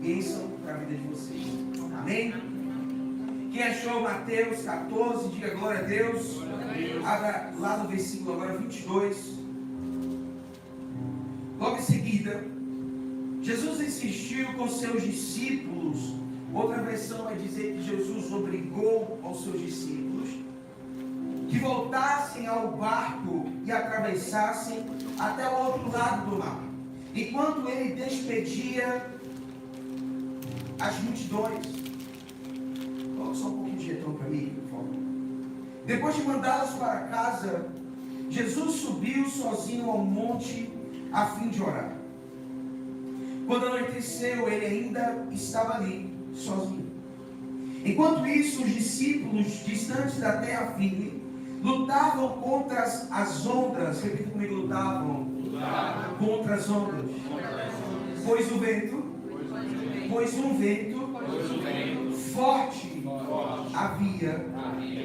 bênção para a vida de vocês. Amém? Quem achou Mateus 14, diga glória a Deus. Abra lá no versículo agora 22. Logo em seguida, Jesus insistiu com seus discípulos. Outra versão vai dizer que Jesus obrigou aos seus discípulos que voltassem ao barco e atravessassem até o outro lado do mar, enquanto ele despedia as multidões. Coloca só um pouquinho de retorno para mim, por favor. Depois de mandá-los para casa, Jesus subiu sozinho ao monte a fim de orar. Quando anoiteceu, ele ainda estava ali, sozinho. Enquanto isso, os discípulos, distantes da terra firme, lutavam contra as ondas. Repita comigo: lutavam contra as ondas. Pois um vento forte havia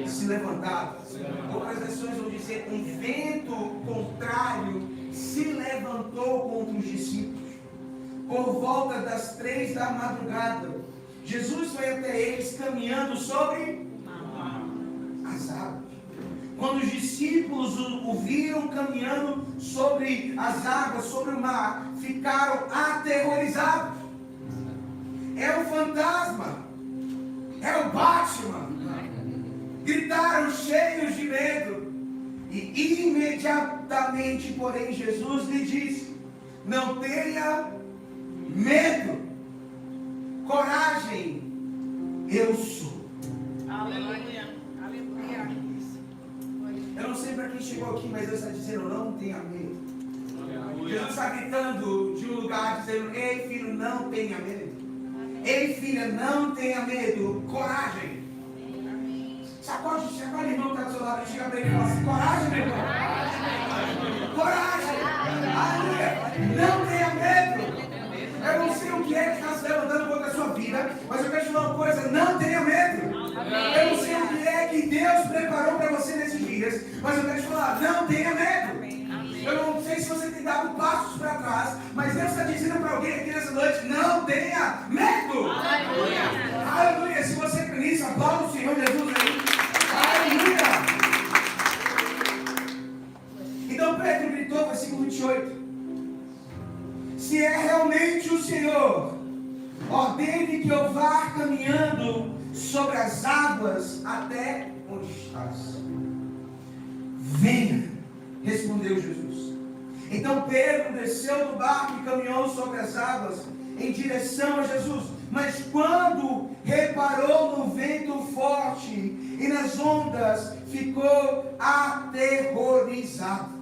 se levantado. Outras versões vão dizer: um vento contrário se levantou contra os discípulos. Por volta das 3 da madrugada, Jesus foi até eles caminhando sobre as águas. Quando os discípulos o viram caminhando sobre as águas, sobre o mar, ficaram aterrorizados. É o fantasma, é o Batman. Gritaram cheios de medo. E imediatamente, porém, Jesus lhe disse: não tenha medo, coragem, eu sou. Aleluia, aleluia. Eu não sei para quem chegou aqui, mas Deus está dizendo: não tenha medo. Jesus está gritando de um lugar, dizendo: ei filho, não tenha medo. Ei filha, não tenha medo, coragem. Sacode o irmão que está do seu lado, chega para ele e fala assim: coragem, meu irmão. Coragem. Aleluia. Não tenha medo. Eu não sei o que é que está se levantando contra a sua vida, mas eu quero te falar uma coisa: não tenha medo. Eu não sei o que é que Deus preparou para você nesses dias, mas eu quero te falar: não tenha medo. Eu não sei se você tem dado passos para trás, mas Deus está dizendo para alguém aqui nessa noite: não tenha medo. Aleluia. Aleluia. Se você crê nisso, aplauda o Senhor Jesus aí. Aleluia. Então Pedro gritou, versículo 28: se é realmente o Senhor, ordene que eu vá caminhando sobre as águas até onde estás. Venha, respondeu Jesus. Então Pedro desceu do barco e caminhou sobre as águas em direção a Jesus. Mas quando reparou no vento forte e nas ondas, ficou aterrorizado.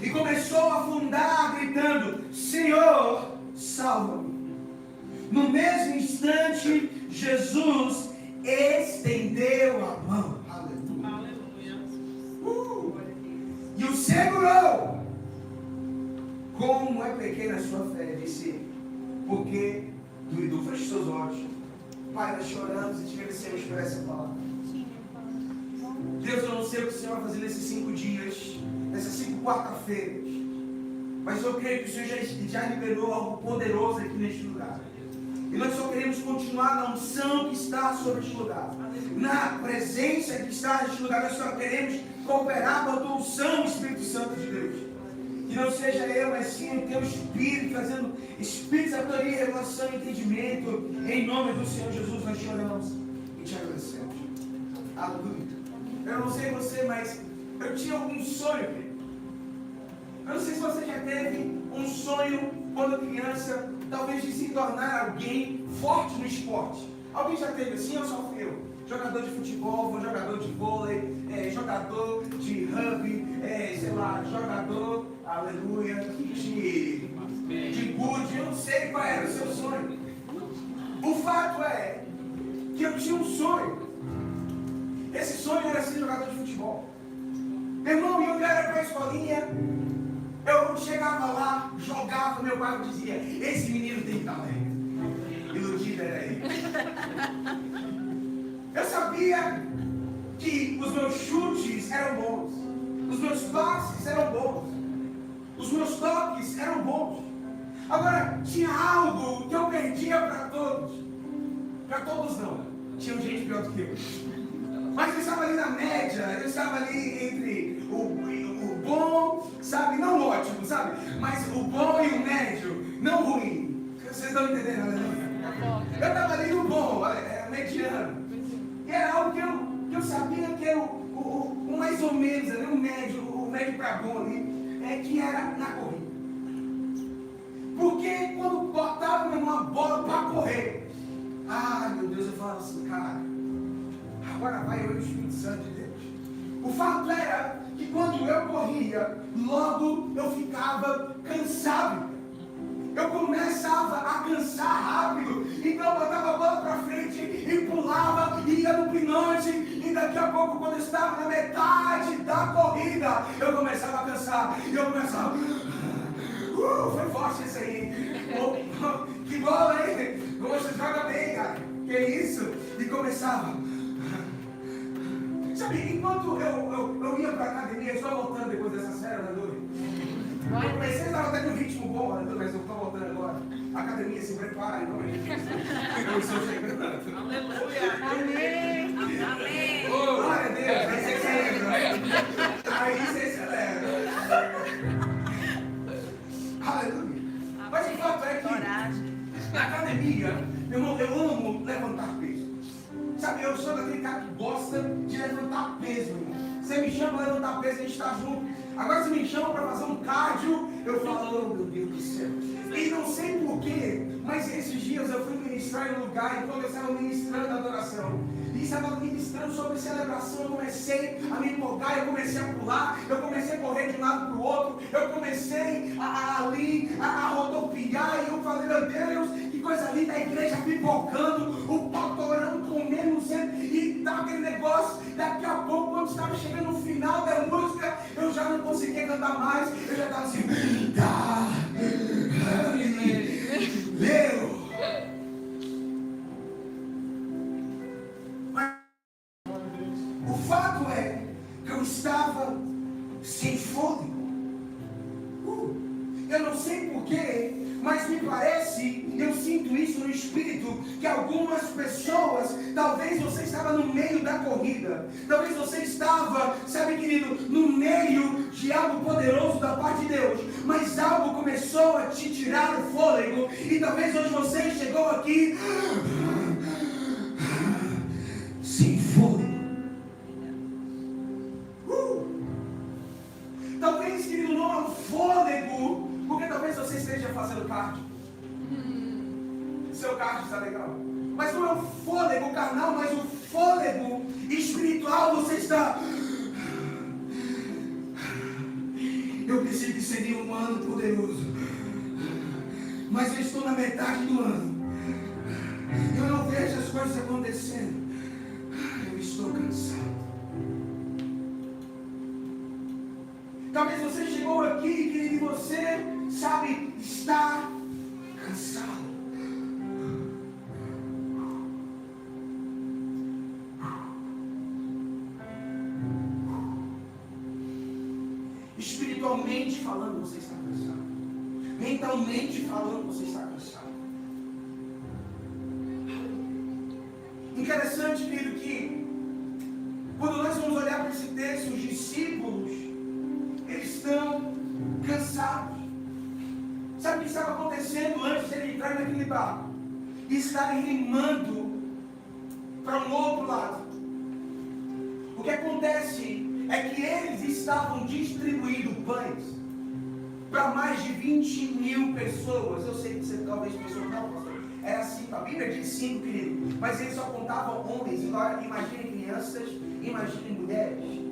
E começou a afundar, gritando: Senhor, salva-me. No mesmo instante, Jesus estendeu a mão. Aleluia. E o segurou. Como é pequena a sua fé, disse ele. Porque duvidou. Feche seus olhos. Pai, nós choramos e te agradecemos por essa palavra. Deus, eu não sei o que o Senhor vai fazer nesses 5 dias, nessas 5 quarta-feiras, mas eu creio que o Senhor já liberou algo poderoso aqui neste lugar. E nós só queremos continuar na unção que está sobre este lugar, na presença que está neste lugar. Nós só queremos cooperar com a tua unção, Espírito Santo de Deus. Que não seja eu, mas sim o teu Espírito, trazendo Espírito, sabedoria, revelação e entendimento. Em nome do Senhor Jesus nós choramos e te agradecemos. Aleluia. Eu não sei você, mas eu tinha algum sonho. Eu não sei se você já teve um sonho quando criança, talvez de se tornar alguém forte no esporte. Alguém já teve assim ou só fui eu? Jogador de futebol, jogador de vôlei, jogador de rugby, sei lá, jogador, aleluia, de gude, eu não sei qual era o seu sonho. O fato é que eu tinha um sonho. Esse sonho era ser jogador de futebol. Meu irmão, eu era para a escolinha, eu chegava lá, jogava, meu pai dizia: esse menino tem talento. Iludido era ele. Eu sabia que os meus chutes eram bons, os meus passes eram bons, os meus toques eram bons. Agora, tinha algo que eu perdia para todos. Para todos não. Tinha gente pior do que eu. Mas eu estava ali na média, eu estava ali entre o bom, sabe? Não ótimo, sabe? Mas o bom e o médio, não ruim. Vocês estão entendendo, né? Eu estava ali no bom, mediano. E era algo que eu sabia que era o mais ou menos, ali, o médio para bom ali, que era na corrida. Porque quando botava uma bola para correr, ai meu Deus, eu falava assim, cara, agora vai eu e o Espírito Santo de Deus. O fato era que quando eu corria, logo eu ficava cansado. Eu começava a cansar rápido, então eu botava a bola para frente e pulava, e ia no pinote, e daqui a pouco, quando eu estava na metade da corrida, eu começava a cansar, e eu começava, foi forte isso aí, que bola, hein? Você joga bem, cara, que isso? E começava, sabe, enquanto eu ia para a academia, estou voltando depois dessa série, aleluia. Eu comecei a estar até no ritmo bom, mas eu estou voltando agora. A academia se prepara, então eu estou chegando. Aleluia. Amém. Amém. Glória a Deus. Aí você celebra. Aí você celebra. Aleluia. Mas o fato é que na academia, meu irmão, eu amo levantar peso. Sabe, eu sou daquele cara que gosta de levantar peso, irmão. Você me chama para levantar peso, a gente está junto. Agora você me chama para fazer um cardio, eu falo, oh meu Deus do céu. E não sei porquê, mas esses dias eu fui ministrar em um lugar e quando eu estava ministrando a adoração, e estava ministrando sobre celebração, eu comecei a me empolgar, eu comecei a pular, eu comecei a correr de um lado para o outro, eu comecei a rodopiar, e eu falei, meu Deus, que coisa linda, a igreja pipocando, o pastorão comendo sempre, e tá aquele negócio, daqui a pouco, quando estava chegando no final da música, eu já não conseguia cantar mais, eu já estava assim, meu. O fato é que eu estava sem fôlego. Eu não sei porquê, mas me parece, eu sinto isso no espírito, que algumas pessoas, talvez você estava no meio da corrida, talvez você estava, sabe querido, no meio de algo poderoso da parte de Deus, mas algo começou a te tirar o fôlego, e talvez hoje você chegou aqui sem fôlego. Talvez, querido, não é um fôlego, porque talvez você esteja fazendo cardio. Seu cardio está legal. Mas não é o fôlego carnal, mas o fôlego espiritual. Você está. Eu pensei que seria um ano poderoso, mas eu estou na metade do ano. Eu não vejo as coisas acontecendo. Eu estou cansado. Talvez você chegou aqui, querido, e você, sabe, está cansado. Espiritualmente falando, você está cansado. Mentalmente falando, você está cansado. Interessante, querido, que quando nós vamos olhar para esse texto, os discípulos, eles estão cansados. Sabe o que estava acontecendo antes de ele entrar naquele barco? E estarem remando para um outro lado. O que acontece é que eles estavam distribuindo pães para mais de 20.000 pessoas. Eu sei que você talvez pensou, não, pastor, era assim, a Bíblia diz 5, querido, mas eles só contavam homens. Agora imaginem crianças, imaginem mulheres.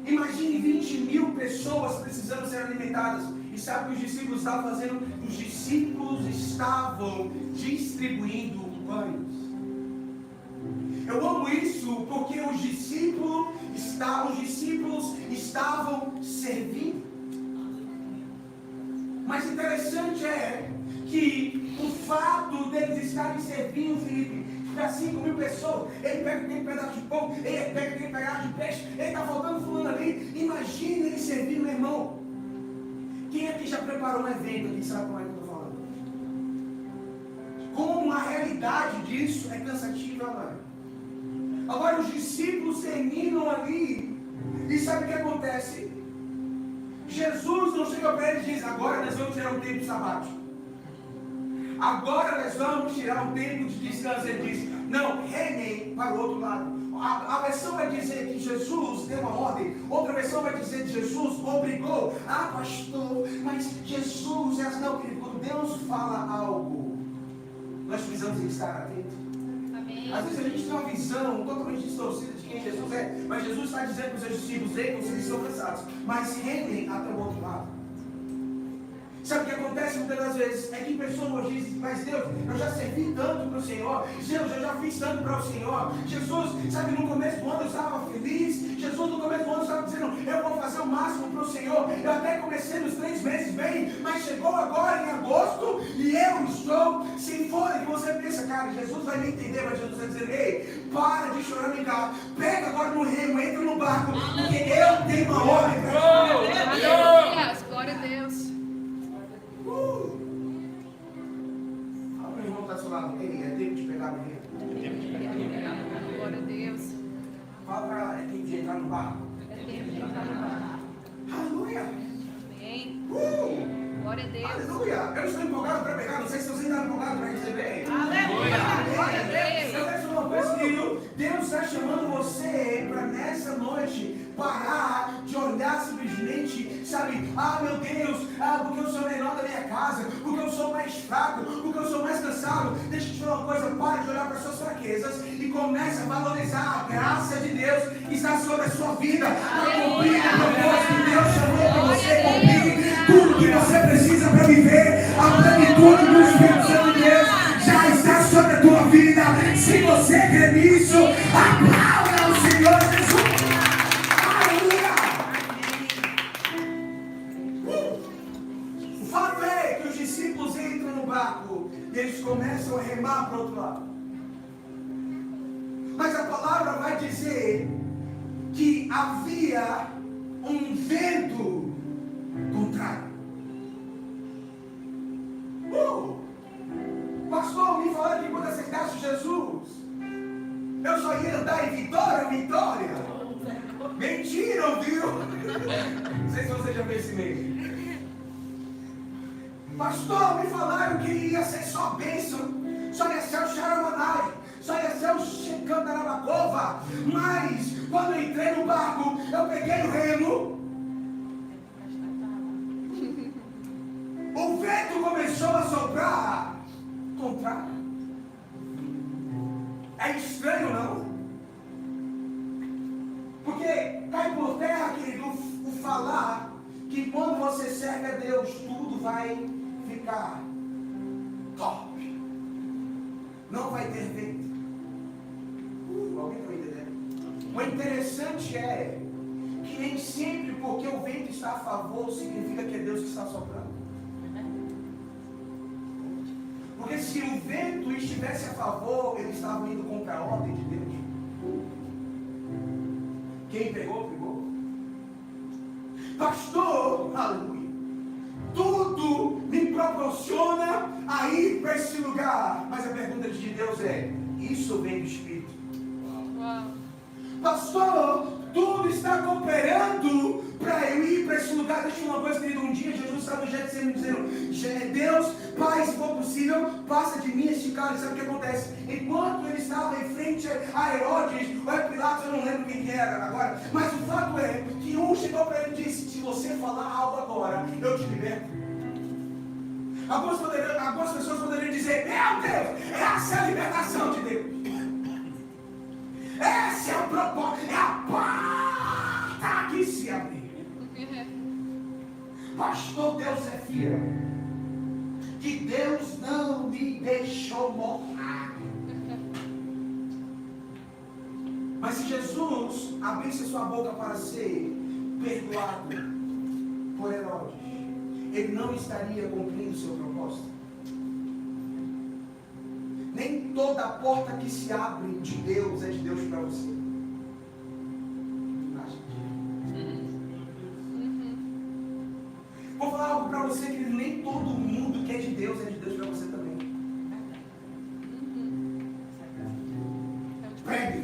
Imagine 20.000 pessoas precisando ser alimentadas. E sabe o que os discípulos estavam fazendo? Os discípulos estavam distribuindo pães. Eu amo isso porque os discípulos estavam servindo. Mas interessante é que o fato deles estarem servindo, Felipe, para 5.000 pessoas, ele pega aquele pedaço de pão, ele pega aquele pedaço de peixe, ele está faltando fulano ali. Imagina ele servindo, meu irmão. Quem aqui já preparou um evento aqui sabe como é que eu estou falando? Como a realidade disso é cansativa, mano. Agora os discípulos terminam ali. E sabe o que acontece? Jesus não chega para eles e diz: agora nós vamos tirar um tempo sabático. Agora nós vamos tirar um tempo de descanso. Ele diz: não, remem para o outro lado. A versão vai dizer que Jesus deu uma ordem. Outra versão vai dizer que Jesus obrigou. Ah, pastor, mas Jesus é assim. Não, querido, quando Deus fala algo, nós precisamos estar atentos. Às vezes a gente tem uma visão totalmente distorcida de quem Jesus é, mas Jesus está dizendo para os seus discípulos: ei, vocês estão cansados, mas remem até o outro lado. Sabe o que acontece muitas das vezes? É que pessoas dizem: mas Deus, eu já servi tanto para o Senhor, Deus, eu já fiz tanto para o Senhor. Jesus, sabe, no começo do ano eu estava feliz, Jesus no começo do ano estava dizendo: eu vou fazer o máximo para o Senhor, eu até comecei nos 3 meses bem, mas chegou agora em agosto e eu estou sem fora. E você pensa: cara, Jesus vai me entender, mas Jesus vai dizer: ei, para de chorar, vem cá, pega agora no remo, entra no barco, porque eu tenho uma ordem para Aleluia, glória a Deus. Fala para o irmão que está ao seu lado: ei, é tempo de pegar no remo. Glória a Deus. Fala para ela: é tempo de entrar no barco. Aleluia. Amém. Glória a Deus. Aleluia. Eu estou empolgado para pegar, não sei se você está empolgado para receber. Aleluia. Glória a Deus. Eu quero uma coisa, querido. Deus está chamando você para nessa noite parar de olhar simplesmente, sabe, ah, meu Deus, porque eu sou o menor da minha casa, porque eu sou mais fraco, porque eu sou mais cansado. Deixa eu te falar uma coisa: para de olhar para as suas fraquezas e comece a valorizar a graça de Deus que está sobre a sua vida, para cumprir a propósito que Deus chamou para você cumprir. Tudo que você precisa para viver a plenitude do Espírito Santo de Deus já está sobre a tua vida. Se você crê nisso, aplauda o Senhor Jesus. O fato é que os discípulos entram no barco e eles começam a remar para o outro lado. Mas a palavra vai dizer que havia um vento contrário. Pastor, me falaram que quando aceitasse Jesus, eu só ia andar em vitória, vitória. Mentira, viu? Não sei se você já fez esse meio. Pastor, me falaram que ia ser só bênção, só ia ser o Xaramanai, só ia ser o Shekandarabakova. Mas quando eu entrei no barco, eu peguei o remo, o vento começou a soprar contrário. É estranho, não? Porque cai por terra, querido, o falar que quando você serve a Deus, tudo vai ficar top. Não vai ter vento. Alguém está me entendendo? O interessante é que nem sempre porque o vento está a favor significa que é Deus que está soprando. Porque se o vento estivesse a favor, eles estavam indo contra a ordem de Deus. Quem pegou, pegou. Pastor, aleluia, tudo me proporciona a ir para esse lugar. Mas a pergunta de Deus é: isso vem do Espírito? Uau. Pastor, tudo está cooperando para eu ir para esse lugar. Deixa eu uma coisa, querido. Um dia Jesus estava no Getsemane dizendo: Deus, Pai, se for possível, passa de mim este cálice. Sabe o que acontece? Enquanto ele estava em frente a Herodes, ou é Pilatos, eu não lembro quem que era agora, mas o fato é que um chegou para ele e disse: se você falar algo agora, eu te liberto. Algumas pessoas poderiam dizer: meu Deus, essa é a libertação de Deus. Essa é a proposta, é a porta que se abriu. Pastor, Deus é fiel, que Deus não me deixou morrer. Mas se Jesus abrisse sua boca para ser perdoado por Herodes, ele não estaria cumprindo seu propósito. Nem toda porta que se abre de Deus é de Deus para você. Vou falar algo Deus é de Deus para você também. Pregue.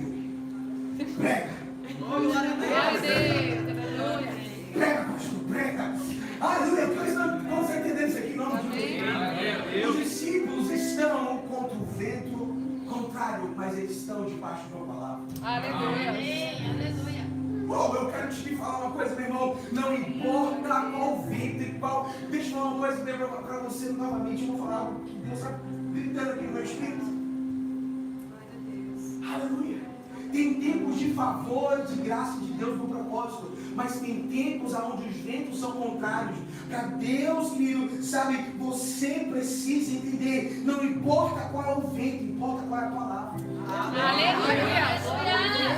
Prega. Glória a Deus. Aleluia. Prega, pastor, prega. Aleluia. Nós não vamos entender isso aqui, não. Os discípulos estão contra o vento contrário, mas eles estão debaixo de uma palavra. Aleluia. Oh, eu quero te falar uma coisa, meu irmão. Não importa qual vento e qual. Deixa eu falar uma coisa para você novamente. Eu vou falar algo que Deus está gritando aqui no meu espírito. Aleluia. Tem tempos de favor, de graça de Deus no propósito, mas tem tempos onde os ventos são contrários. Para Deus, querido, sabe, você precisa entender. Não importa qual é o vento, importa qual é a palavra. Aleluia.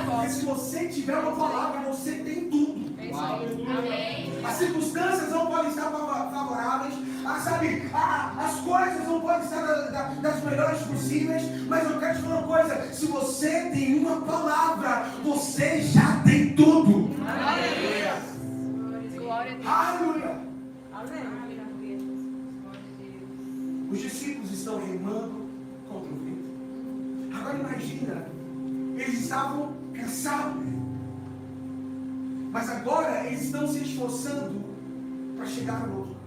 Porque se você tiver uma palavra, você tem tudo. É isso aí. Amém. As circunstâncias não podem estar favoráveis, sabe? As coisas não podem estar das melhores possíveis, mas eu quero te falar uma coisa: se você tem uma palavra, você já tem tudo. Aleluia. Glória a Deus. Aleluia. Os discípulos estão remando contra o vento. Agora imagina, eles estavam cansados, mas agora eles estão se esforçando para chegar no outro lado.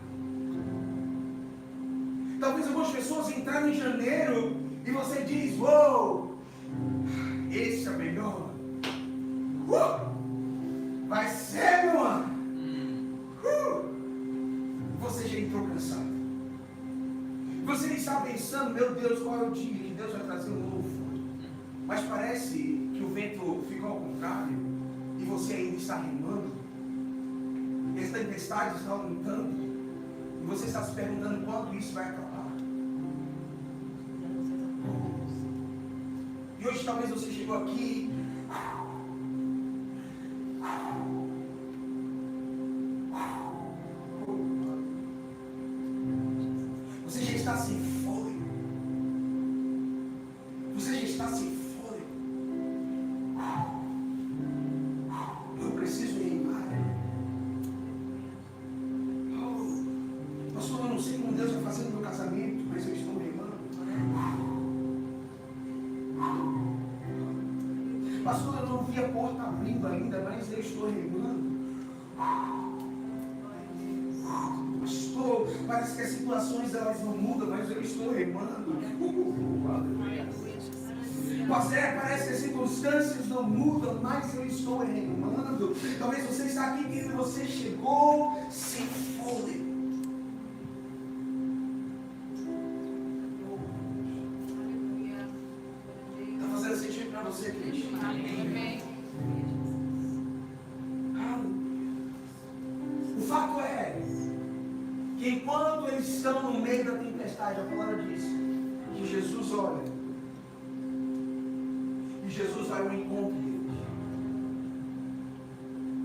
Talvez algumas pessoas entraram em janeiro e você diz: uou, esse é o melhor. Vai ser, meu ano. Você já entrou cansado. Você nem está pensando: meu Deus, qual é o dia que Deus vai trazer um novo fruto? Mas parece que o vento ficou ao contrário e você ainda está remando. E as tempestades estão aumentando e você está se perguntando quando isso vai acabar. E hoje talvez você chegou aqui você já está sem fôlego. Você já está sem fôlego. Eu preciso remar. Pastor, eu não sei como Deus vai fazer no meu casamento, mas eu estou remando. Pastor, eu não vi a porta abrindo ainda, mas eu estou remando. Pastor, parece que as situações elas não mudam, mas eu estou remando. Pastor, parece que as circunstâncias não mudam, mas eu estou remando. Talvez você está aqui e você chegou sem fôlego. Está fazendo sentido para você, Cristo? Amém. O fato é que enquanto eles estão no meio da tempestade, a palavra diz que Jesus olha e Jesus vai ao encontro deles.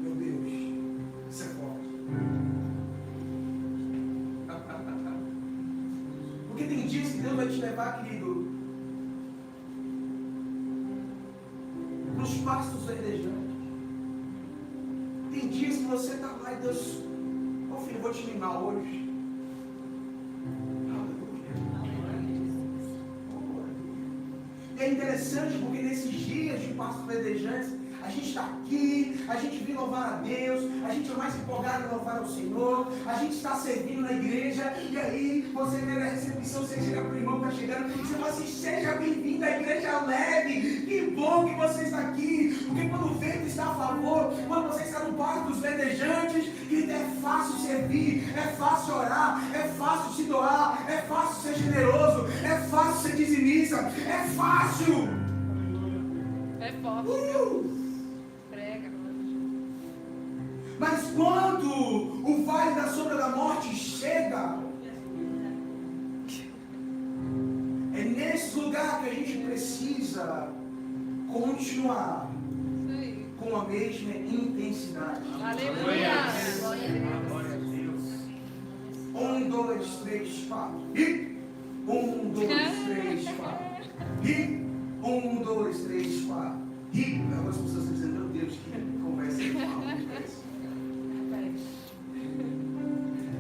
Meu Deus, isso é forte. Porque tem dias que Deus vai te levar, querido, para os pastos verdejantes. Tem dias que você está lá e Deus: ô filho, eu vou te mimar hoje. E é interessante porque nesses dias de pastos verdejantes, a gente está aqui, a gente vem louvar a Deus, a gente é mais empolgado em louvar ao Senhor, a gente está servindo na igreja, e aí você vê na recepção, você chega para o irmão que está chegando, e você fala assim: seja bem-vindo à igreja leve, que bom que você está aqui, porque quando o vento está a favor, quando você está no pasto dos verdejantes, é fácil servir, é fácil orar, é fácil se doar, é fácil ser generoso, é fácil ser dizimista, é fácil. É forte. Prega. Mas quando o vale da sombra da morte chega, é nesse lugar que a gente precisa continuar com a mesma intensidade. Aleluia. Glória a Deus. 1, 2, 3, 4. E 1, 2, 3, 4. E 1, 2, 3, 4. E algumas pessoas estão dizendo: meu Deus, que conversa é.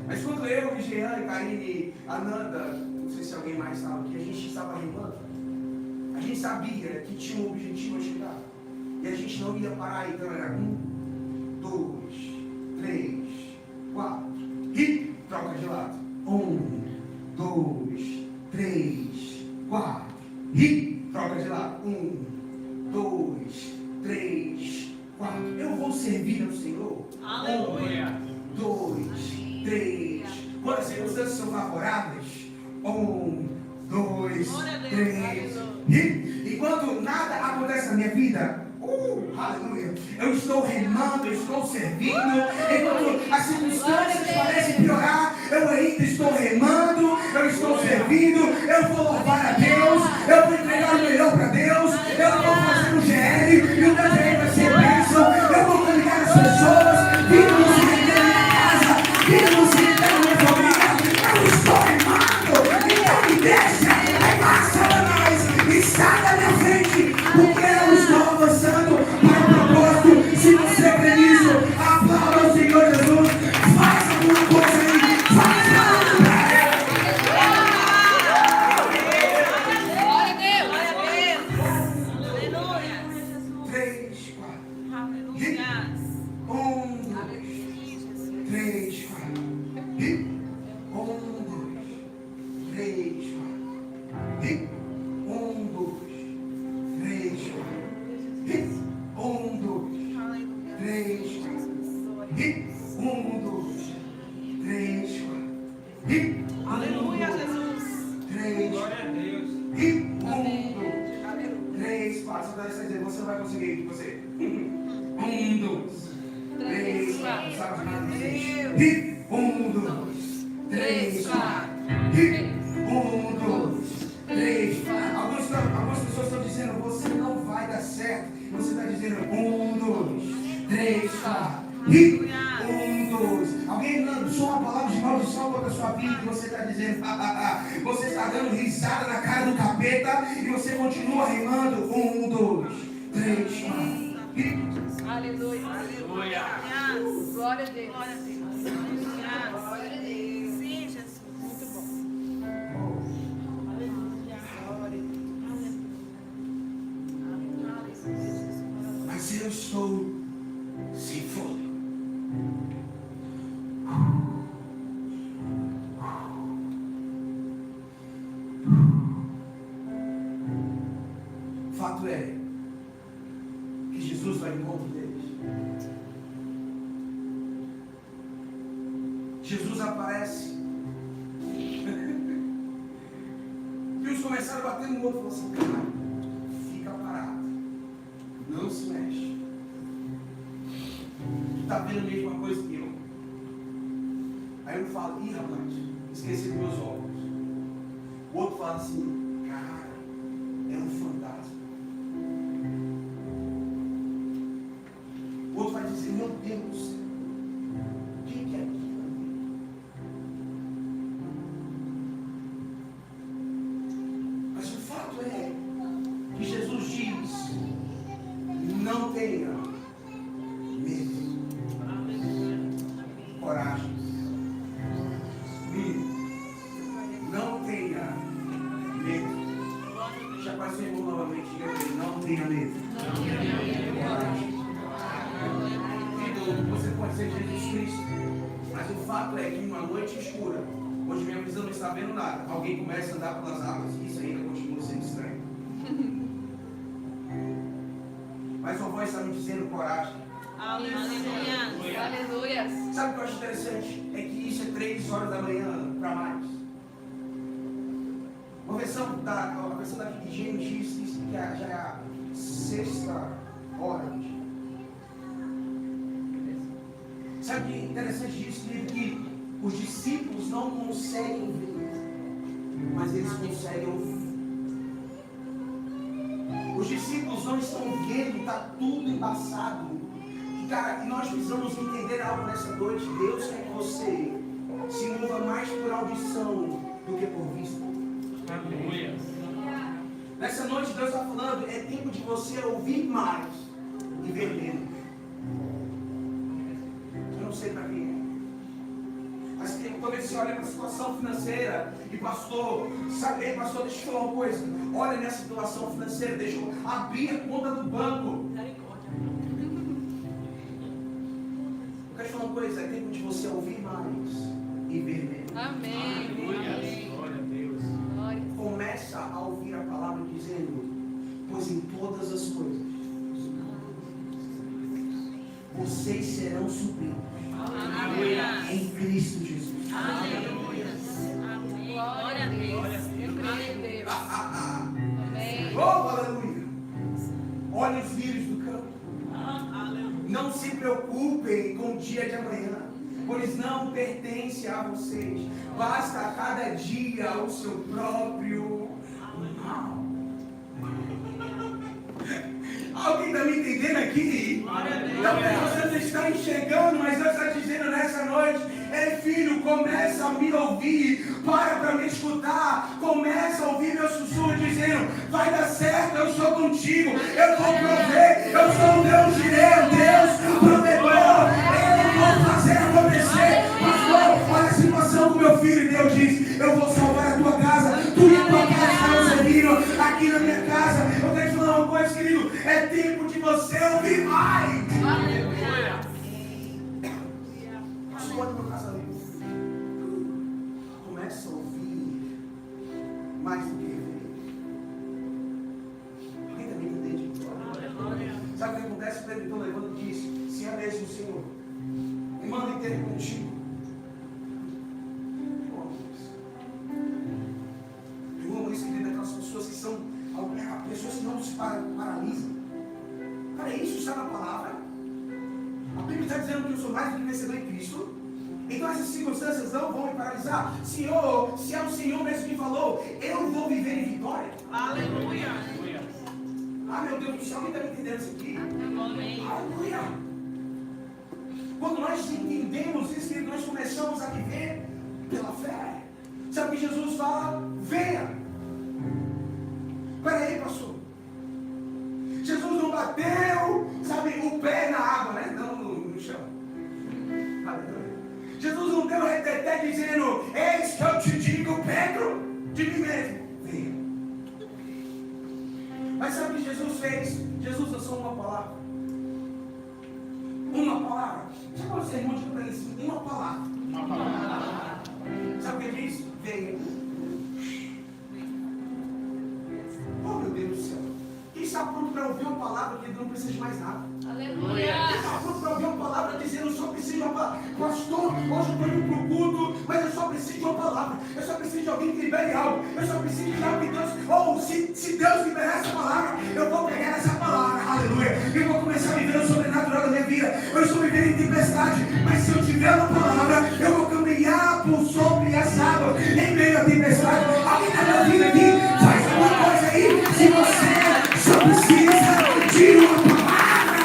Mas quando eu, Jean, Karine, Ananda, estava remando, a gente sabia que tinha um objetivo a chegar. E a gente não ia parar. Então era 1, 2, 3, 4. E troca de lado. 1, 2, 3, 4. E troca de lado. 1, 2, 3, 4. Eu vou servir ao Senhor. Aleluia. 1, 2, 3. Quando as circunstâncias são favoráveis. 1, 2, 3. E quando nada acontece na minha vida, aleluia, eu estou remando, eu estou servindo. Enquanto as circunstâncias parecem piorar, eu ainda estou remando, eu estou servindo. Eu vou louvar a Deus, eu vou entregar o melhor para Deus. Eu vou fazer um GL e o meu GL vai ser bênção. Eu vou convidar as pessoas, vimos render na minha casa, vimos render na minha família. Eu estou remando, então me deixa, e sai da minha frente, porque eu estou avançando para o propósito. Se você crê nisso, aplauda o Senhor Jesus. Faz alguma coisa aí, faz algo para Ele. Glória a Deus. Aleluia. 3, 4. Aleluia. 1, 2, 3, 4. 1, 2, 3, 4. 1, 2, 3, 4. 1, 2, 3, 4. 1, 2, 3, 4. Aleluia, Jesus. 3, Glória a Deus. 1, 2, 3, 4. Você vai dizer, você vai conseguir. Você. 1, 2, 3, 4. Sabe de nada? 1, 2, 3, 4. 1, 2, 3, 4. Algumas pessoas estão dizendo, você não vai dar certo. Você está dizendo 1, 2, 3, 4. 1, 2. Alguém lançou uma palavra de maldição contra a sua vida e você está dizendo, você está dando risada na cara do capeta e você continua rimando. 1, 2, 3, 4. Aleluia. Aleluia. Glória a Deus. Glória a Deus. Aleluia. Sim, Jesus. Muito bom. Mas eu estou sem fôlego. Fato é que Jesus vai ao encontro deles. Jesus aparece. E eles começaram a bater no outro e falaram assim, cara, fica parado. Não se mexe. Tu está vendo a mesma coisa que eu. Aí eu falo, ih rapaz, esqueci dos meus óculos. O outro fala assim, cara, é um fantasma. O outro vai dizer, meu Deus do céu, o que é aquilo? Mas o fato é que Jesus diz, não tenha medo, coragem. Não tenha medo. Já passei por novamente, não tenha medo. Você pode ser Jesus Cristo, mas o fato é que em uma noite escura, onde minha visão não está vendo nada, alguém começa a andar pelas águas e isso ainda continua sendo estranho. Mas uma voz está me dizendo coragem. Aleluia. Aleluia. Sabe o que eu acho interessante? É que isso é 3 horas da manhã para mais. A versão da King James diz que já é a 6ª hora do dia. Sabe o que é interessante disso? Que os discípulos não conseguem ver, mas eles conseguem ouvir. Os discípulos não estão vendo, está tudo embaçado. E cara, nós precisamos entender algo nessa noite. Deus quer que você se mova mais por audição do que por vista. Aleluia. Nessa noite Deus está falando, é tempo de você ouvir mais e ver menos. Eu não sei para quem é. Mas Talvez você olhe para a situação financeira e pastor, sabe, ei, pastor, deixa eu falar uma coisa. Olha minha situação financeira, deixa eu abrir a conta do banco. Eu quero te falar uma coisa, é tempo de você ouvir mais e ver menos. Amém. Amém. Glória a Deus. Glória. Começa a ouvir a palavra dizendo, pois em todas as coisas vocês serão supridos em Cristo Jesus. Glória a Deus. Eu creio em Deus. Amém. Oh, aleluia. Olhe os lírios do campo. Não se preocupem com o dia de amanhã, pois não pertence a vocês. Basta a cada dia o seu próprio mal. Alguém está me entendendo aqui? Talvez você não está enxergando, mas Deus está dizendo nessa noite: ei filho, começa a me ouvir, para me escutar, começa a ouvir meu sussurro dizendo, vai dar certo, eu estou contigo, eu vou prover, eu sou um Deus direto, Deus provedor, eu vou fazer acontecer. Pastor, olha a situação com meu filho, e Deus diz, eu vou salvar a tua casa, tu e a tua casa estarão servindo aqui na minha casa. Eu quero te falar uma coisa, querido, é tempo de você ouvir mais. Aleluia. Pastor, olha meu casamento. Começa a ouvir mais do que ver. Alguém também entende? Sabe o que acontece? Pedro então levando e diz, se é mesmo, Senhor, me manda ter contigo. Eu amo isso, querido, aquelas pessoas que são pessoas que não se paralisam. Cara, isso está na palavra. A Bíblia está dizendo que eu sou mais do que vencedor em Cristo. Então essas circunstâncias não vão me paralisar. Senhor, se é o Senhor mesmo que falou, eu vou viver em vitória. Aleluia. Ah, meu Deus do céu, alguém está me entendendo isso aqui? Amém. Aleluia. Quando nós entendemos isso, nós começamos a viver pela fé. Sabe o que Jesus fala? Venha. Espera aí, pastor. Jesus não bateu, sabe, o pé na água, né? Não no chão. Aleluia. Jesus não deu reteté dizendo, eis que eu te digo, Pedro, de mim mesmo. Venha. Mas sabe o que Jesus fez? Jesus lançou uma palavra. Uma palavra. Sabe quando você irmão diz para ele assim? Uma palavra. Uma palavra. Sabe o que ele diz? Venha. Oh, meu Deus do céu. Quem está pronto para ouvir uma palavra que ele não precisa de mais nada? Aleluia. Quem está pronto para ouvir uma palavra dizendo, eu só preciso de uma palavra. Pastor, hoje eu estou indo para o culto, mas eu só preciso de uma palavra. Eu só preciso de alguém que libere algo. Eu só preciso de algo que Deus... Ou se Deus liberar essa palavra, eu vou pegar essa palavra. Aleluia. E vou começar a viver o sobrenatural da minha vida. Eu estou vivendo em tempestade, mas se eu tiver uma palavra, eu vou caminhar por sobre as águas em meio à tempestade. Alguém está me ouvindo aqui? Faz alguma coisa aí. Se você só precisa de uma palavra.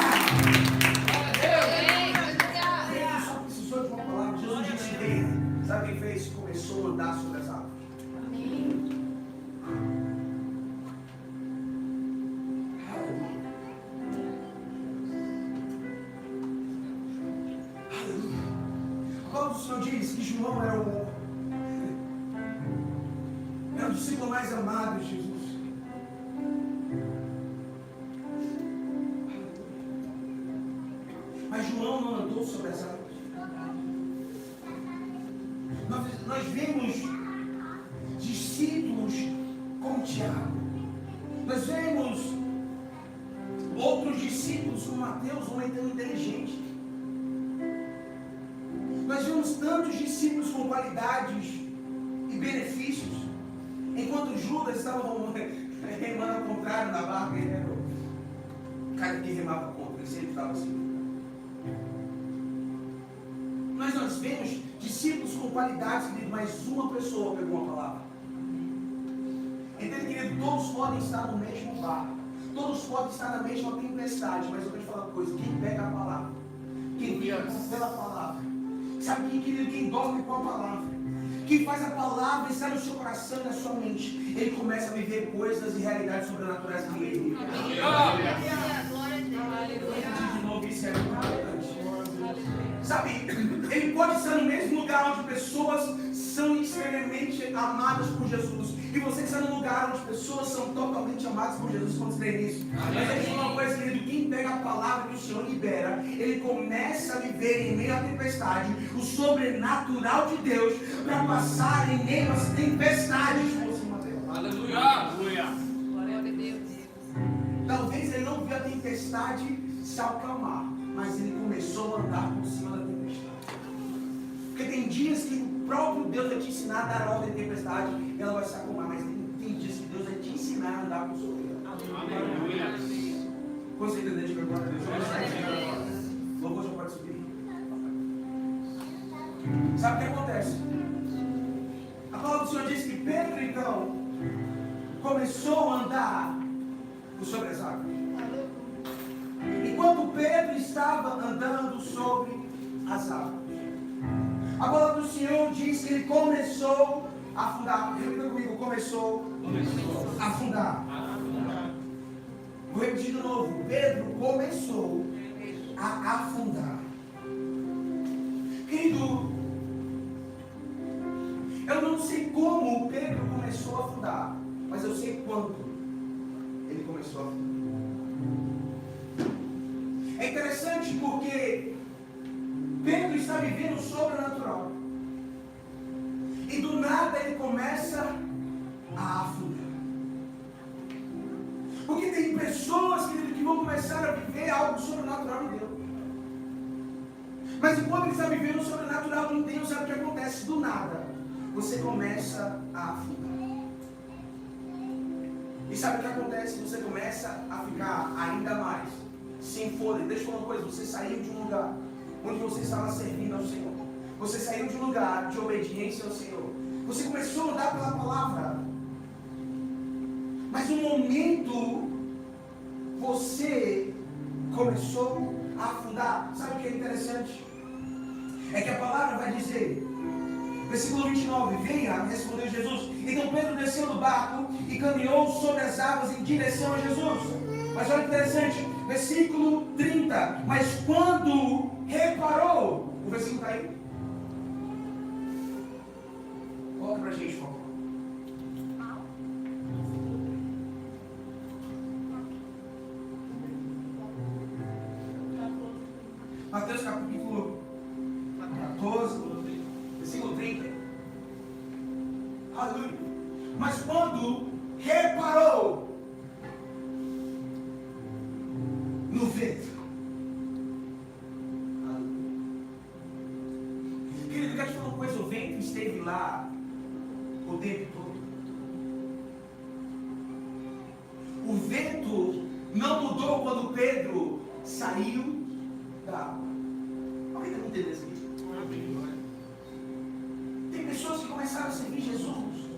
Ele só precisou de uma palavra. Jesus disse bem. Sabe quem fez? Começou a andar sobre as águas. O Senhor diz que João era o discípulo mais amado de Jesus. Mas João não andou sobre as águas. Nós vemos discípulos como Tiago. Nós vemos outros discípulos como Mateus, um homem tão inteligente. Nós vemos tantos discípulos com qualidades e benefícios, enquanto Judas estava remando ao contrário da barca, ele era o cara que remava contra, ele sempre estava assim. Mas nós vemos discípulos com qualidades, querido, mas uma pessoa pegou uma palavra. Entende, querido? Todos podem estar no mesmo barco, todos podem estar na mesma tempestade, mas eu quero te falar uma coisa: quem pega a palavra, quem vive pela palavra, sabe quem, querido? Quem dorme com a palavra, quem faz a palavra estar no seu coração e na sua mente, ele começa a viver coisas e realidades sobrenaturais que ninguém vive. Glória a Deus. Eu vou pedir de novo, isso é muito importante. Sabe, ele pode estar no mesmo lugar onde pessoas são extremamente amadas por Jesus. E você está num lugar onde pessoas são totalmente amadas por Jesus quando crê nisso. Mas ele fala uma coisa, querido, quem pega a palavra que o Senhor libera, ele começa a viver em meio à tempestade o sobrenatural de Deus para passar em meio às tempestades por cima dela. Aleluia. Aleluia. Glória a Deus. Talvez ele não viu a tempestade se acalmar, mas ele começou a andar por cima da tempestade. Porque tem dias que o próprio Deus vai te ensinar a dar ordem à tempestade e ela vai se acalmar, mas tem dias que Deus vai te ensinar a andar por sobre ela. Aleluia. Você entendeu de glória a Deus? Louvor já pode subir. Sabe o que acontece? A palavra do Senhor diz que Pedro então começou a andar por sobre as águas. Enquanto Pedro estava andando sobre as águas, a palavra do Senhor diz que ele começou a afundar. Repita comigo, começou a afundar. Vou repetir de novo. Pedro começou a afundar. Querido, eu não sei como Pedro começou a afundar, mas eu sei quando ele começou a afundar. É interessante porque Pedro está vivendo o sobrenatural. E do nada ele começa a afundar. Porque tem pessoas, querido, que vão começar a viver algo sobrenatural em Deus. Mas enquanto ele está vivendo o sobrenatural em Deus, sabe o que acontece? Do nada, você começa a afundar. E sabe o que acontece? Você começa a ficar ainda mais sem fôlego. Deixa eu falar uma coisa, você saiu de um lugar onde você estava servindo ao Senhor. Você saiu de um lugar de obediência ao Senhor. Você começou a andar pela palavra. Mas no momento você começou a afundar. Sabe o que é interessante? É que a palavra vai dizer, versículo 29, venha, respondeu Jesus. Então Pedro desceu do barco e caminhou sobre as águas em direção a Jesus. Mas olha que interessante, versículo 30, mas quando reparou, o versículo está aí? Coloca pra gente, por favor. Mateus capítulo 14, versículo 30. Aleluia. Mas quando reparou no vento. Querido, eu quero te falar uma coisa, o vento esteve lá o tempo todo. O vento não mudou quando Pedro saiu da água. Alguém está me entendendo isso aqui? Tem pessoas que começaram a servir Jesus,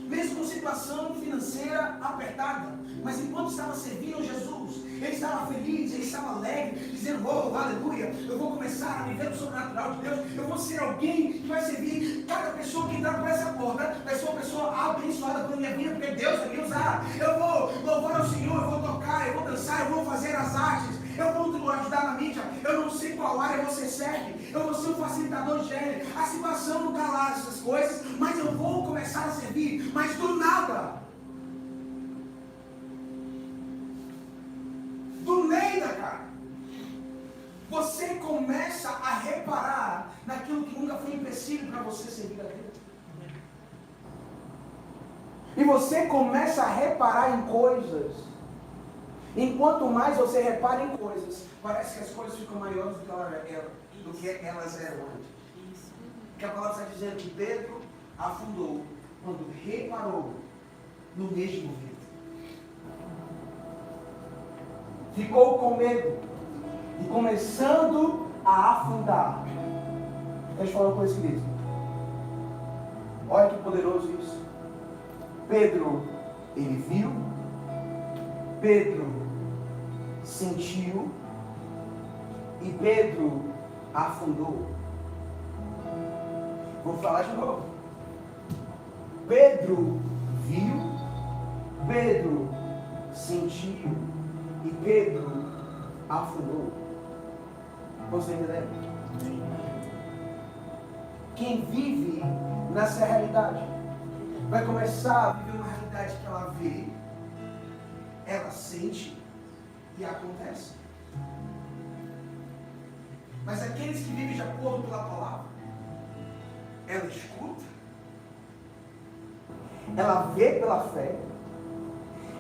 mesmo com situação financeira apertada, mas enquanto estava servindo Jesus, ele estava feliz, ele estava alegre, dizendo, oh, aleluia, eu vou começar a viver o sobrenatural de Deus, eu vou ser alguém que vai servir. Cada pessoa que entrar por essa porta vai ser uma pessoa abençoada pela minha vida, porque Deus vai me usar. Eu vou louvar ao Senhor, eu vou tocar, eu vou dançar, eu vou fazer as artes, eu vou ajudar na mídia, eu não sei qual área você serve, eu vou ser um facilitador de gênero. A situação não está lá, essas coisas, mas eu vou começar a servir. Mas do nada, do nada, cara, você começa a reparar naquilo que nunca foi empecilho para você servir a Deus. E você começa a reparar em coisas. Enquanto mais você repara em coisas, parece que as coisas ficam maiores do que elas eram antes. Porque a palavra está dizendo que Pedro afundou quando reparou no mesmo vento. Ficou com medo e começando a afundar. Deixa eu falar uma coisa, querido. Olha que poderoso isso. Pedro, ele viu. Pedro sentiu e Pedro afundou. Vou falar de novo. Pedro viu, Pedro sentiu e Pedro afundou. Você entendeu? Quem vive nessa realidade vai começar a viver uma realidade que ela vê, ela sente e acontece. Mas aqueles que vivem de acordo pela palavra, ela escuta, ela vê pela fé,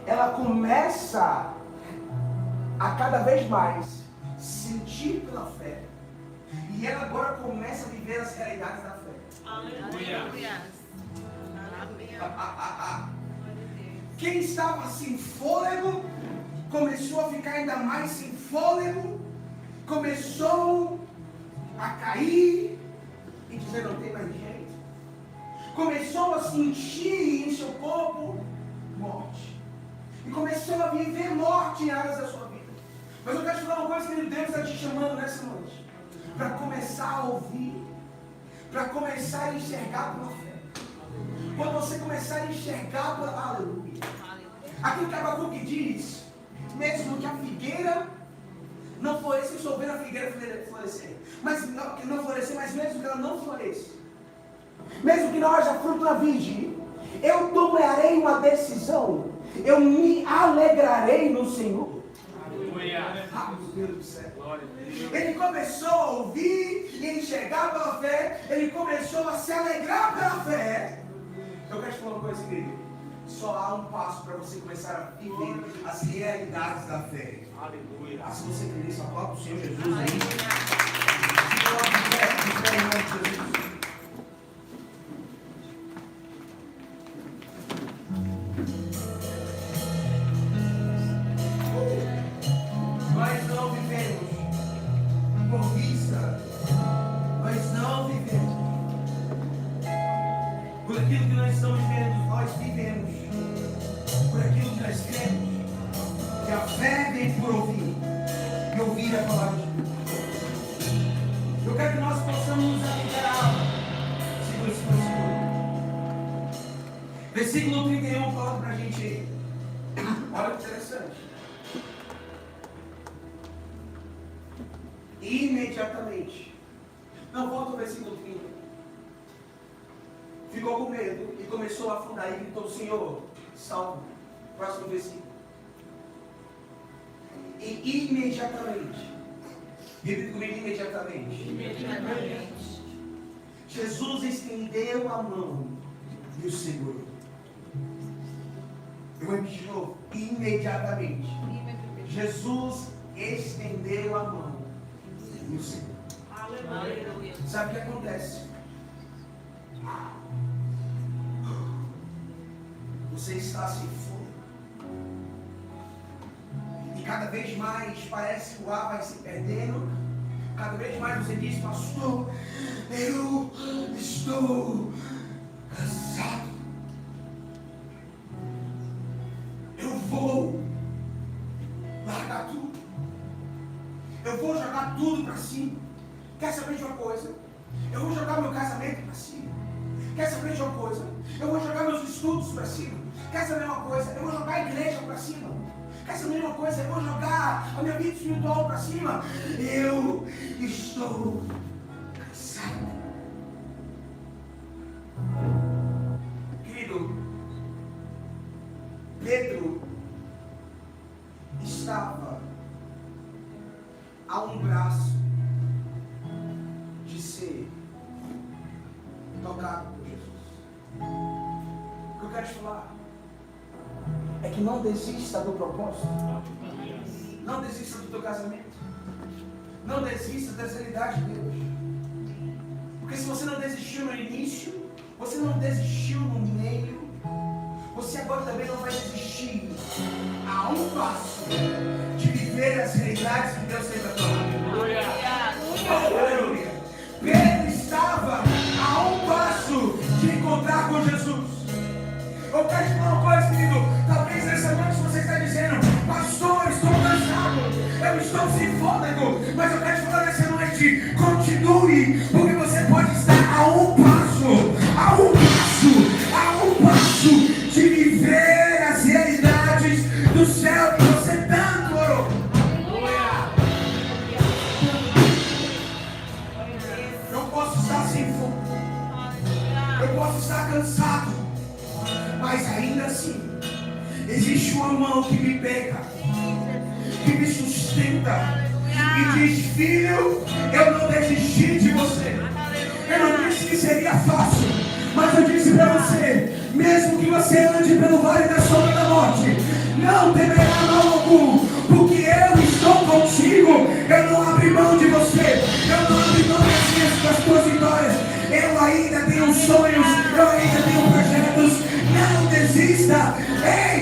ela começa a cada vez mais sentir pela fé, e ela agora começa a viver as realidades da fé. Aleluia. Quem estava sem fôlego começou a ficar ainda mais sem fôlego, começou a cair e dizer não tem mais jeito, começou a sentir em seu corpo morte e começou a viver morte em áreas da sua vida. Mas eu quero te falar uma coisa, que Deus está te chamando nessa noite para começar a ouvir, para começar a enxergar pela fé. Quando você começar a enxergar pela aleluia, aquilo que Abacuque diz, mesmo que a figueira não floresça, estou vendo a figueira florescer, mas não florescer, mas mesmo que ela não floresça, mesmo que não haja fruto na vide, eu tomarei uma decisão, eu me alegrarei no Senhor. Ah, meu Deus do céu. Ele começou a ouvir e enxergar pela fé, ele começou a se alegrar pela fé. Eu quero te falar uma coisa, querido. Só há um passo para você começar a viver as realidades da fé. Aleluia. Se você crer nisso, aplauda o Senhor Jesus aí. Se coloque de pé em nome de Jesus. Nós não vivemos por vista. Nós não vivemos por aquilo que nós estamos vendo. Nós vivemos por aquilo que nós cremos. Que a fé vem por ouvir e ouvir a palavra de Deus. Eu quero que nós possamos nos alegrar. Segura esse versículo. Versículo 31 fala pra gente aí. Olha que interessante. Imediatamente. Não, volta ao versículo 30. Ficou com medo e começou a afundar e gritou: Senhor, salve. Próximo versículo. E imediatamente. Repita comigo: imediatamente. Jesus estendeu a mão e o segurou. Eu vou repetir de novo. Imediatamente. Jesus estendeu a mão e o segurou. Aleluia. Sabe o que acontece? Você está sem fome. E cada vez mais parece que o ar vai se perdendo. Cada vez mais você diz: pastor, eu estou cansado. Eu vou largar tudo. Eu vou jogar tudo para cima. Quer saber de uma coisa? Eu vou jogar meu casamento para cima. Quer saber de uma coisa? Eu vou jogar meus estudos para cima. Quer saber uma coisa? Eu vou jogar a igreja para cima. Quer saber uma coisa? Eu vou jogar a minha vida espiritual para cima. Eu estou cansado. Querido, Pedro estava a um braço de ser tocado por Jesus. O que eu quero te falar é que não desista do propósito. Não desista do teu casamento. Não desista das realidades de Deus. Porque se você não desistiu no início, você não desistiu no meio, você agora também não vai desistir a um passo de viver as realidades que Deus tem para nós. Aleluia. Pedro estava a um passo de encontrar com Jesus. Eu quero te falar uma coisa, querido. Talvez nessa noite você está dizendo: pastor, estou cansado, eu estou sem fôlego. Mas eu quero te falar nessa noite: continue, porque você pode estar a um passo de viver as realidades do céu que você tanto orou. assim: existe uma mão que me pega, que me sustenta e diz: filho, eu não desisti de você. Eu não disse que seria fácil, mas eu disse para você: mesmo que você ande pelo vale da sombra da morte, não temerá mal algum, porque eu estou contigo. Eu não abri mão de você, eu não abri mão das tuas vitórias. Eu ainda tenho sonhos, eu ainda tenho projetos. Não desista. Ei,